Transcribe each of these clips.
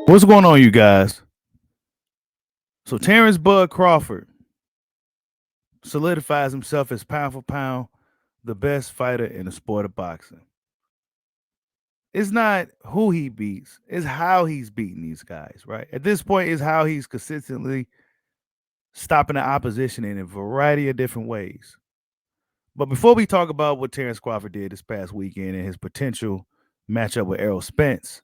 What's going on, you guys? So Terence Bud Crawford solidifies himself as pound for pound the best fighter in the sport of boxing. It's not who he beats, it's how he's beating these guys, right? At this point, it's how he's consistently stopping the opposition in a variety of different ways. But before we talk about what Terence Crawford did this past weekend and his potential matchup with Errol Spence,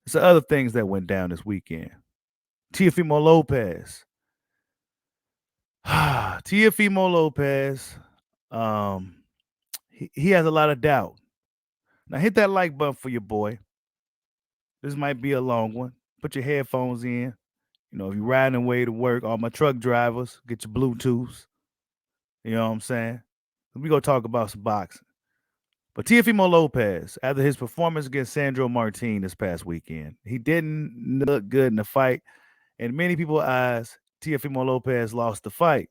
there's some other things that went down this weekend. Teofimo Lopez. Teofimo Lopez, he has a lot of doubt. Now hit that like button for your boy. This might be a long one. Put your headphones in. You know, if you're riding away to work, all my truck drivers, get your Bluetooths. You know what I'm saying? We gonna talk about some boxing. But Teofimo Lopez, after his performance against Sandro Martin this past weekend, he didn't look good in the fight. In many people's eyes, Teofimo Lopez lost the fight.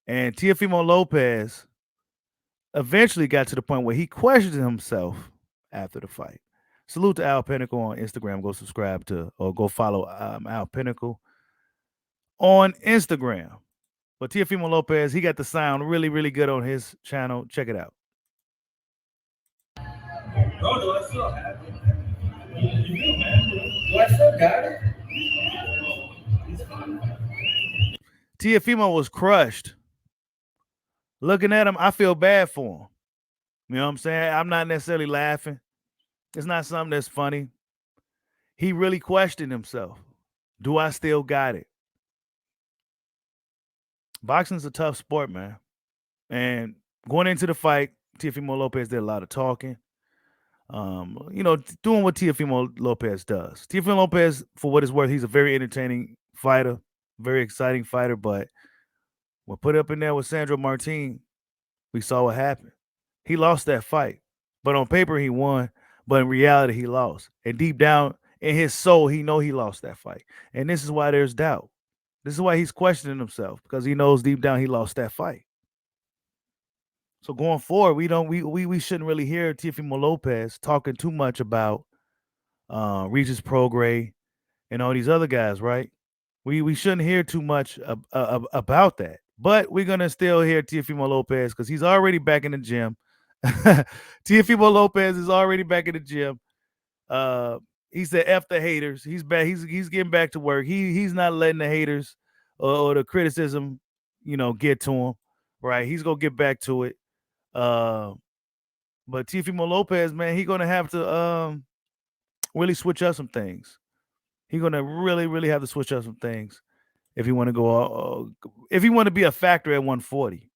And Teofimo Lopez eventually got to the point where he questioned himself after the fight. Salute to Al Pinnacle on Instagram. Go subscribe to or go follow Al Pinnacle on Instagram. But Teofimo Lopez, he got the sound really, really good on his channel. Check it out. Bro, do I still have it? You do, man. Do I still got it? Teofimo was crushed. Looking at him, I feel bad for him. You know what I'm saying? I'm not necessarily laughing. It's not something that's funny. He really questioned himself. Do I still got it? Boxing's a tough sport, man. And going into the fight, Teofimo Lopez did a lot of talking. Doing what Teofimo Lopez does. Teofimo Lopez, for what it's worth, he's a very entertaining fighter, very exciting fighter. But when put up in there with Sandro Martin, we saw what happened. He lost that fight, but on paper he won. But in reality, he lost. And deep down in his soul, he know he lost that fight. And this is why there's doubt. This is why he's questioning himself, because he knows deep down he lost that fight. So going forward, we shouldn't really hear Teofimo Lopez talking too much about Regis Prograis and all these other guys, right? We shouldn't hear too much about that. But we're gonna still hear Teofimo Lopez because he's already back in the gym. Teofimo Lopez is already back in the gym. He said, "F the haters." He's back. He's getting back to work. He's not letting the haters or the criticism, get to him. Right? He's gonna get back to it. But Teofimo Lopez, man, he's gonna have to really switch up some things. He's gonna really, really have to switch up some things if he want to go. If he want to be a factor at 140,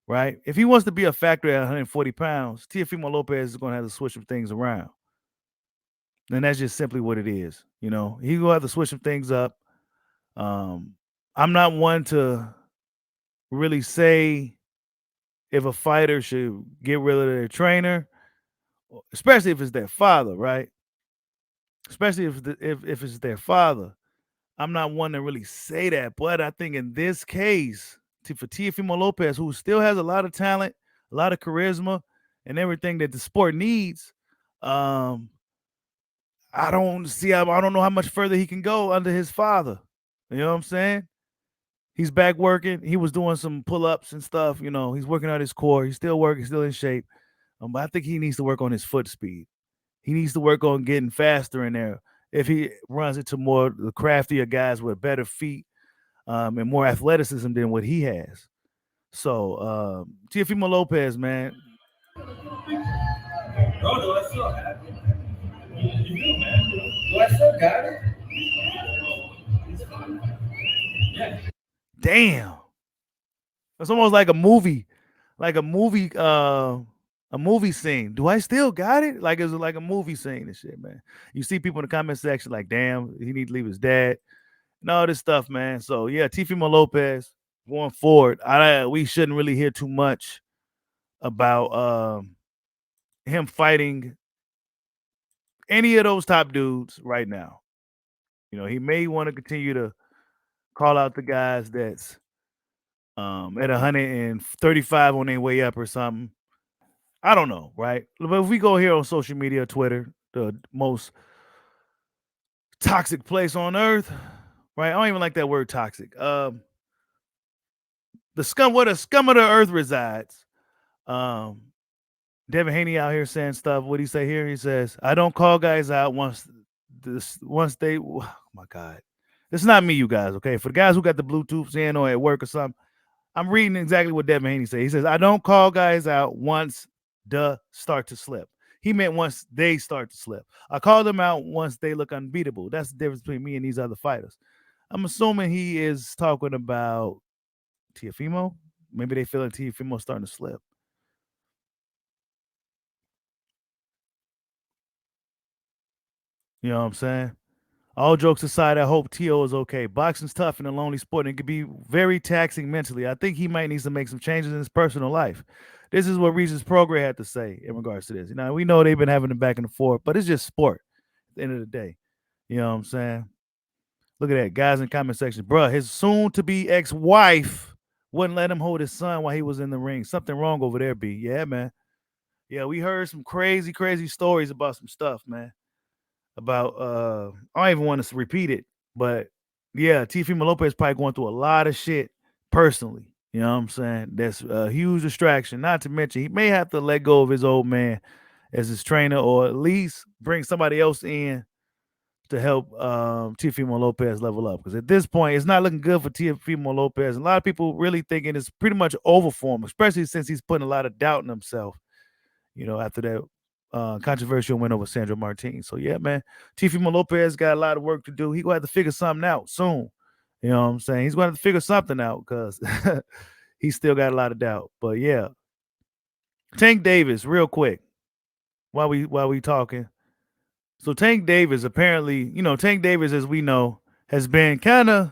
right? If he wants to be a factor at 140 pounds, Teofimo Lopez is gonna have to switch some things around. And that's just simply what it is. He's gonna have to switch some things up. I'm not one to really say if a fighter should get rid of their trainer, especially if it's their father, right? Especially if it's their father. I'm not one to really say that, but I think in this case, for Teofimo Lopez, who still has a lot of talent, a lot of charisma, and everything that the sport needs, I don't know how much further he can go under his father. You know what I'm saying? He's back working. He was doing some pull-ups and stuff. He's working out his core. He's still working, still in shape. But I think he needs to work on his foot speed. He needs to work on getting faster in there. If he runs into more the craftier guys with better feet and more athleticism than what he has. So Teofimo Lopez, man. Bro, do I still have it? You do, man. Do I still got it? Yeah. Damn. It's almost like a movie scene. Do I still got it? Like it's like a movie scene and shit, man. You see people in the comment section like, damn, he need to leave his dad. And all this stuff, man. So yeah, Teofimo Lopez going forward. We shouldn't really hear too much about him fighting any of those top dudes right now. He may want to continue to call out the guys that's at 135 on their way up or something. I don't know, right? But if we go here on social media, Twitter, the most toxic place on earth, right? I don't even like that word toxic. The scum, where the scum of the earth resides. Um, Devin Haney out here saying stuff. What do he say here? He says, "I don't call guys out once they." Oh my God, it's not me, you guys. Okay, for the guys who got the Bluetooths in or at work or something, I'm reading exactly what Devin Haney said. He says, "I don't call guys out once the start to slip." He meant once they start to slip. I call them out once they look unbeatable. That's the difference between me and these other fighters. I'm assuming he is talking about Teofimo. Maybe they feel like Teofimo starting to slip. You know what I'm saying? All jokes aside, I hope Tio is okay. Boxing's tough and a lonely sport, and it can be very taxing mentally. I think he might need to make some changes in his personal life. This is what Regis Prograis had to say in regards to this. You know, we know they've been having it back and forth, but it's just sport at the end of the day. You know what I'm saying? Look at that. Guys in comment section. Bruh, his soon to be ex wife wouldn't let him hold his son while he was in the ring. Something wrong over there, B. Yeah, man. Yeah, we heard some crazy, crazy stories about some stuff, man. About I don't even want to repeat it, but yeah, Teofimo Lopez probably going through a lot of shit personally. You know what I'm saying? That's a huge distraction. Not to mention he may have to let go of his old man as his trainer, or at least bring somebody else in to help Teofimo Lopez level up. Because at this point, it's not looking good for Teofimo Lopez. A lot of people really thinking it's pretty much over for him, especially since he's putting a lot of doubt in himself. You know, after that controversial win over Sandro Martin. So yeah, man, Teofimo Lopez got a lot of work to do. He gonna have to figure something out soon. You know what I'm saying? He's gonna have to figure something out because he's still got a lot of doubt. But yeah, Tank Davis, real quick, while we talking. So Tank Davis, apparently, Tank Davis, as we know, has been kind of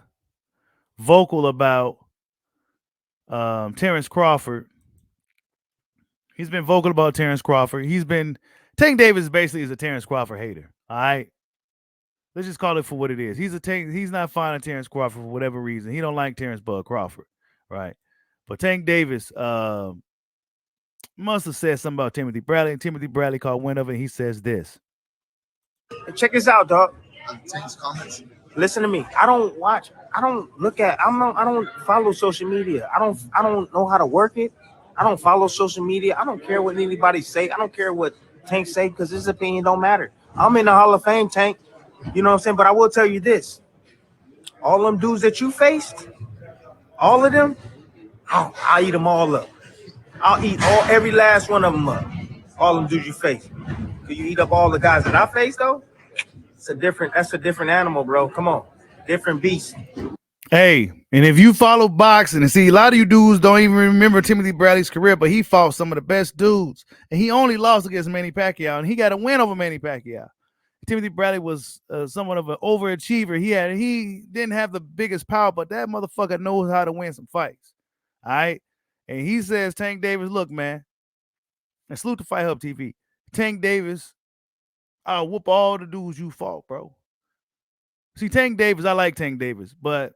vocal about Terence Crawford. He's been vocal about Terence Crawford. Tank Davis basically is a Terence Crawford hater. All right. Let's just call it for what it is. He's not fond of Terence Crawford for whatever reason. He don't like Terence Bud Crawford, right? But Tank Davis must have said something about Timothy Bradley, and Timothy Bradley called wind of it, and he says this. Check this out, dog. Listen to me. I don't watch. I don't look at. I don't follow social media. I don't know how to work it. I don't follow social media. I don't care what anybody say. I don't care what Tank say because his opinion don't matter. I'm in the Hall of Fame, Tank. You know what I'm saying? But I will tell you this: all them dudes that you faced, all of them, I'll eat them all up. I'll eat every last one of them up. All them dudes you faced. Could you eat up all the guys that I faced though? That's a different animal, bro. Come on. Different beast. Hey, and if you follow boxing, and see, a lot of you dudes don't even remember Timothy Bradley's career, but he fought some of the best dudes, and he only lost against Manny Pacquiao, and he got a win over Manny Pacquiao. Timothy Bradley was somewhat of an overachiever. He didn't have the biggest power, but that motherfucker knows how to win some fights. All right, and he says, Tank Davis, look, man, and salute to Fight Hub TV. Tank Davis, I'll whoop all the dudes you fought, bro. See, Tank Davis, I like Tank Davis, but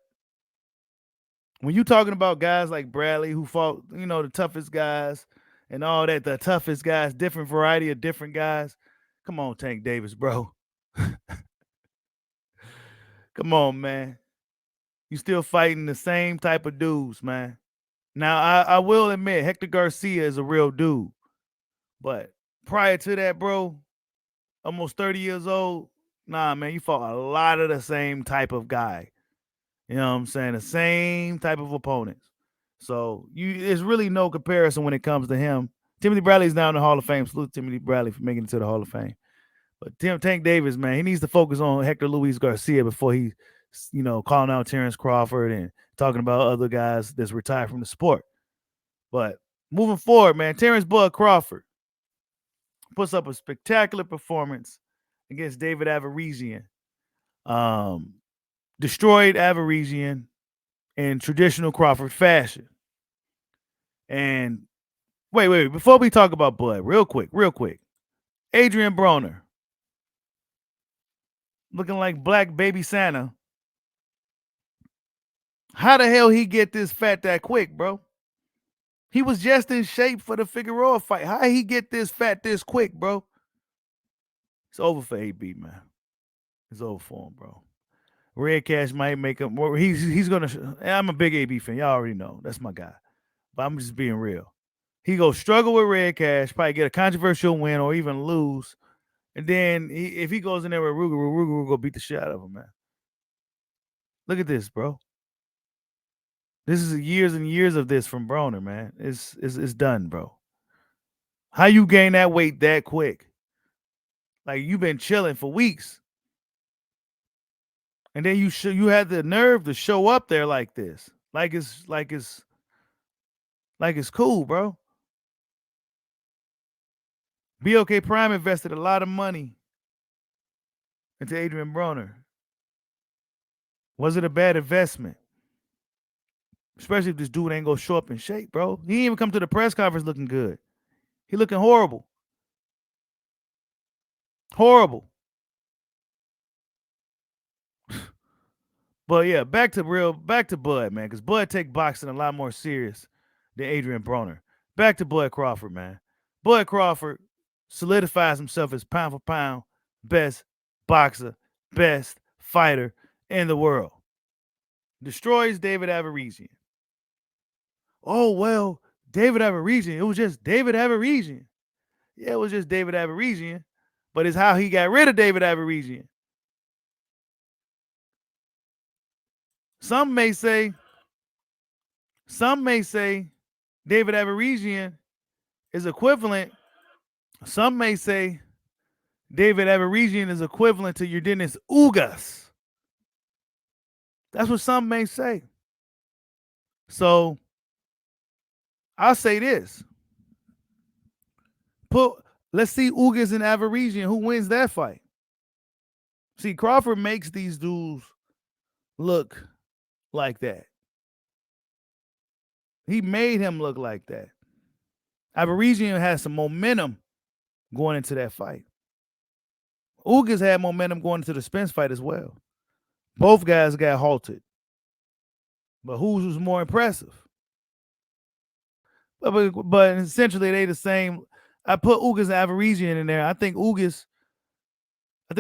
when you talking about guys like Bradley who fought, the toughest guys and all that, the toughest guys, different variety of different guys. Come on, Tank Davis, bro. Come on, man. You still fighting the same type of dudes, man. Now, I will admit, Hector Garcia is a real dude. But prior to that, bro, almost 30 years old, nah, man, you fought a lot of the same type of guy. You know what I'm saying? The same type of opponents. So there's really no comparison when it comes to him. Timothy Bradley's now in the Hall of Fame. Salute Timothy Bradley for making it to the Hall of Fame. But Tank Davis, man, he needs to focus on Hector Luis Garcia before he, calling out Terence Crawford and talking about other guys that's retired from the sport. But moving forward, man, Terence Bud Crawford puts up a spectacular performance against David Averizian. Destroyed Averizian in traditional Crawford fashion. And wait, before we talk about Bud, real quick. Adrian Broner, looking like Black Baby Santa. How the hell he get this fat that quick, bro? He was just in shape for the Figueroa fight. How he get this fat this quick, bro? It's over for AB, man. It's over for him, bro. Red Cash might make him. He's gonna. I'm a big AB fan. Y'all already know that's my guy. But I'm just being real. He go struggle with Red Cash, probably get a controversial win or even lose, and then if he goes in there with Ruger will go beat the shit out of him, man. Look at this, bro. This is years and years of this from Broner, man. It's done, bro. How you gain that weight that quick? Like you've been chilling for weeks. And then you had the nerve to show up there like this. Like it's cool, bro. BOK Prime invested a lot of money into Adrian Broner. Was it a bad investment? Especially if this dude ain't gonna show up in shape, bro. He ain't even come to the press conference looking good. He looking horrible. Horrible. But yeah, back to Bud, man, because Bud take boxing a lot more serious than Adrian Broner. Back to Bud Crawford, man. Bud Crawford solidifies himself as pound for pound best boxer, best fighter in the world. Destroys David Averizian. Oh, well, David Averizian. It was just David Averizian. Yeah, it was just David Averizian, but it's how he got rid of David Averizian. Some may say David Averizian is equivalent. Some may say David Averizian is equivalent to Yordenis Ugas. That's what some may say. So I'll say this. Let's see Ugas and Averizian. Who wins that fight? See, Crawford makes these dudes look like that. He made him look like that. Averizian has some momentum going into that fight. Ugas had momentum going into the Spence fight as well. Both guys got halted. But whose was more impressive? But essentially, they the same. I put Ugas and Averizian in there. I think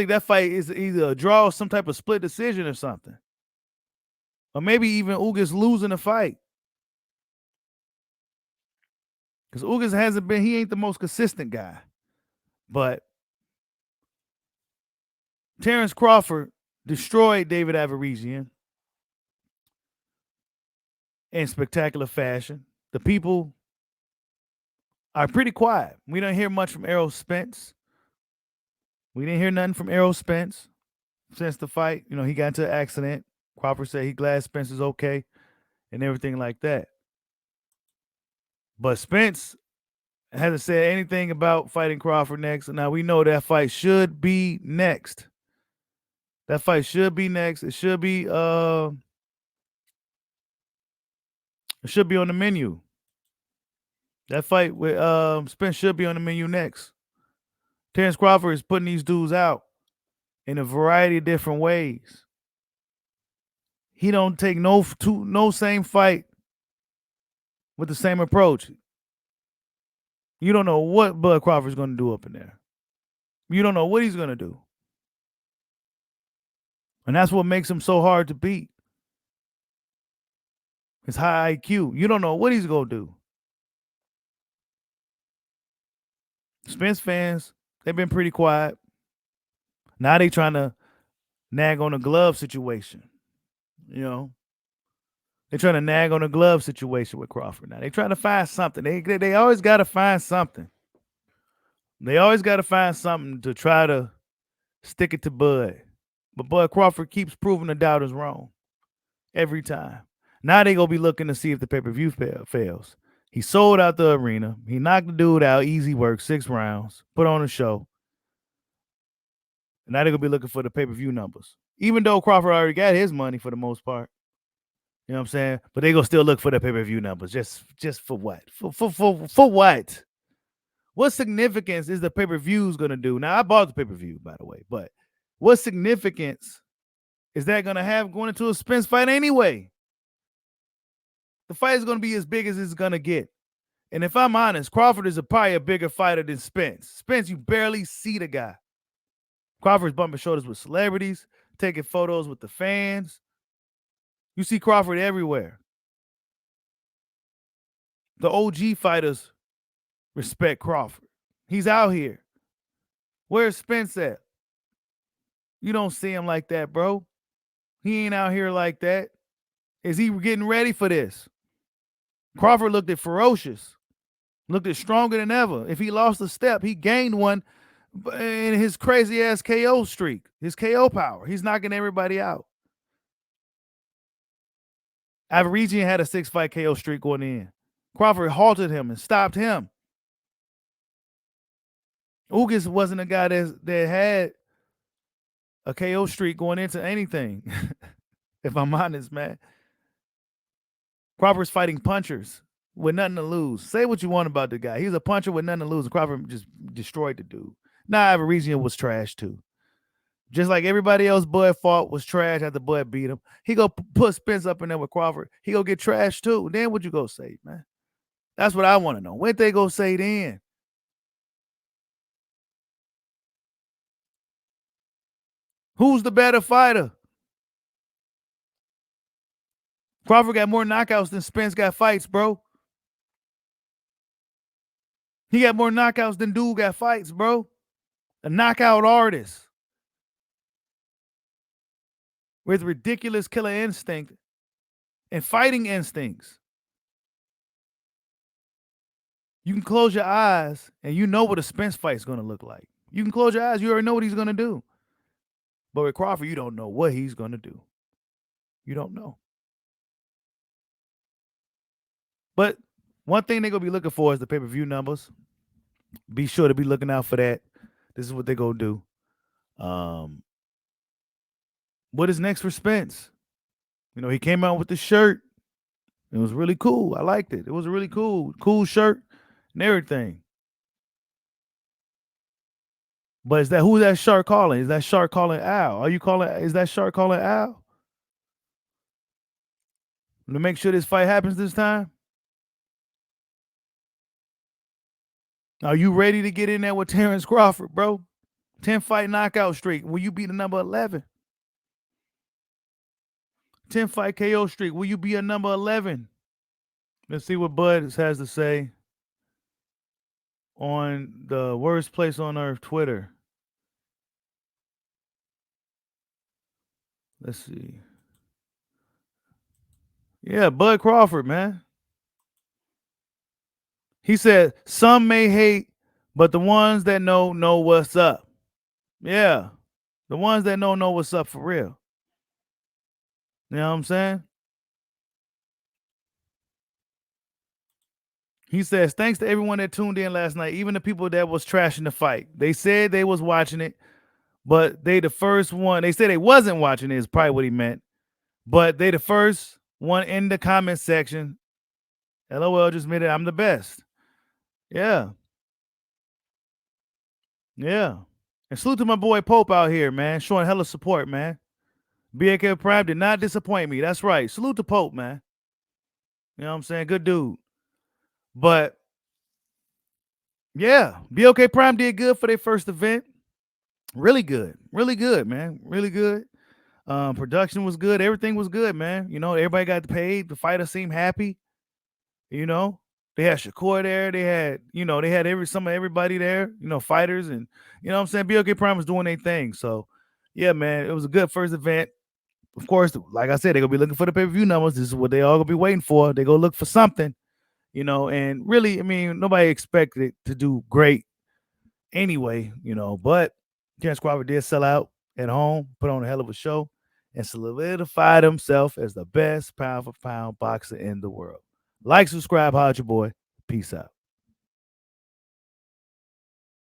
that fight is either a draw or some type of split decision or something. Or maybe even Ugas losing the fight. Because Ugas he ain't the most consistent guy. But Terence Crawford destroyed David Averizian in spectacular fashion. The people are pretty quiet. We don't hear much from Errol Spence. We didn't hear nothing from Errol Spence since the fight. You know, he got into an accident. Crawford said he glad Spence is okay and everything like that. But Spence hasn't said anything about fighting Crawford next. Now we know that fight should be next. That fight should be next. It should be on the menu. That fight with Spence should be on the menu next. Terence Crawford is putting these dudes out in a variety of different ways. He don't take no same fight with the same approach. You don't know what Bud Crawford's going to do up in there. You don't know what he's going to do. And that's what makes him so hard to beat. His high IQ. You don't know what he's going to do. Spence fans, they've been pretty quiet. Now they trying to nag on the glove situation. You know, they're trying to nag on the glove situation with Crawford. Now they trying to find something. They always got to find something. They always got to find something to try to stick it to Bud. But Bud Crawford keeps proving the doubters wrong every time. Now they going to be looking to see if the pay-per-view fails. He sold out the arena. He knocked the dude out. Easy work, 6 rounds. Put on a show. And now they're going to be looking for the pay-per-view numbers. Even though Crawford already got his money for the most part. You know what I'm saying? But they're going to still look for the pay-per-view numbers. Just for what? For what? What significance is the pay-per-views going to do? Now, I bought the pay-per-view, by the way. But what significance is that going to have going into a Spence fight anyway? The fight is going to be as big as it's going to get. And if I'm honest, Crawford is probably a bigger fighter than Spence. Spence, you barely see the guy. Crawford's bumping shoulders with celebrities, taking photos with the fans. You see Crawford everywhere. The OG fighters respect Crawford. He's out here. Where's Spence at? You don't see him like that, bro. He ain't out here like that. Is he getting ready for this? Crawford looked at ferocious, looked at stronger than ever. If he lost a step, he gained one in his crazy ass KO streak, his KO power. He's knocking everybody out. Averagesian had a 6-fight KO streak going in. Crawford halted him and stopped him. Ugas wasn't a guy that had a KO streak going into anything, if I'm honest, man. Crawford's fighting punchers with nothing to lose. Say what you want about the guy. He's a puncher with nothing to lose. And Crawford just destroyed the dude. Nah, Averagesian was trash too. Just like everybody else Bud fought was trash after Bud beat him. He go put Spence up in there with Crawford. He go get trash too. Then what you go say, man? That's what I want to know. What they go say then? Who's the better fighter? Crawford got more knockouts than Spence got fights, bro. He got more knockouts than dude got fights, bro. A knockout artist with ridiculous killer instinct and fighting instincts. You can close your eyes and you know what a Spence fight is going to look like. You can close your eyes. You already know what he's going to do. But with Crawford, you don't know what he's going to do. You don't know. But one thing they're going to be looking for is the pay-per-view numbers. Be sure to be looking out for that. This is what they're going to do. What is next for Spence? You know, he came out with the shirt. It was really cool. I liked it. It was a really cool shirt and everything. But is that who's that shark calling? Is that shark calling Al? Is that shark calling Al? To make sure this fight happens this time? Are you ready to get in there with Terence Crawford, bro? 10-fight knockout streak. Will you be the number 11? 10-fight KO streak. Will you be a number 11? Let's see what Bud has to say on the worst place on earth, Twitter. Let's see. Yeah, Bud Crawford, man. He said, some may hate, but the ones that know what's up. Yeah. The ones that know what's up for real. You know what I'm saying? He says, thanks to everyone that tuned in last night, even the people that was trashing the fight. They said they was watching it, but they the first one. They said they wasn't watching it is probably what he meant. But they the first one in the comment section. LOL just made it. I'm the best. Yeah. Yeah. And salute to my boy Pope out here, man. Showing hella support, man. BAK Prime did not disappoint me. That's right. Salute to Pope, man. You know what I'm saying? Good dude. But yeah, BOK Prime did good for their first event. Really good. Really good, man. Really good. Production was good. Everything was good, man. You know, everybody got paid. The fighters seemed happy. You know, they had Shakur there. They had, some of everybody there, fighters. And, you know what I'm saying? BOK Prime was doing their thing. So, yeah, man, it was a good first event. Of course, like I said, they're going to be looking for the pay-per-view numbers. This is what they all going to be waiting for. They're going to look for something, and really, I mean, nobody expected it to do great anyway, but Terence Crawford did sell out at home, put on a hell of a show, and solidified himself as the best pound-for-pound boxer in the world. Like, subscribe, holla at your boy. Peace out.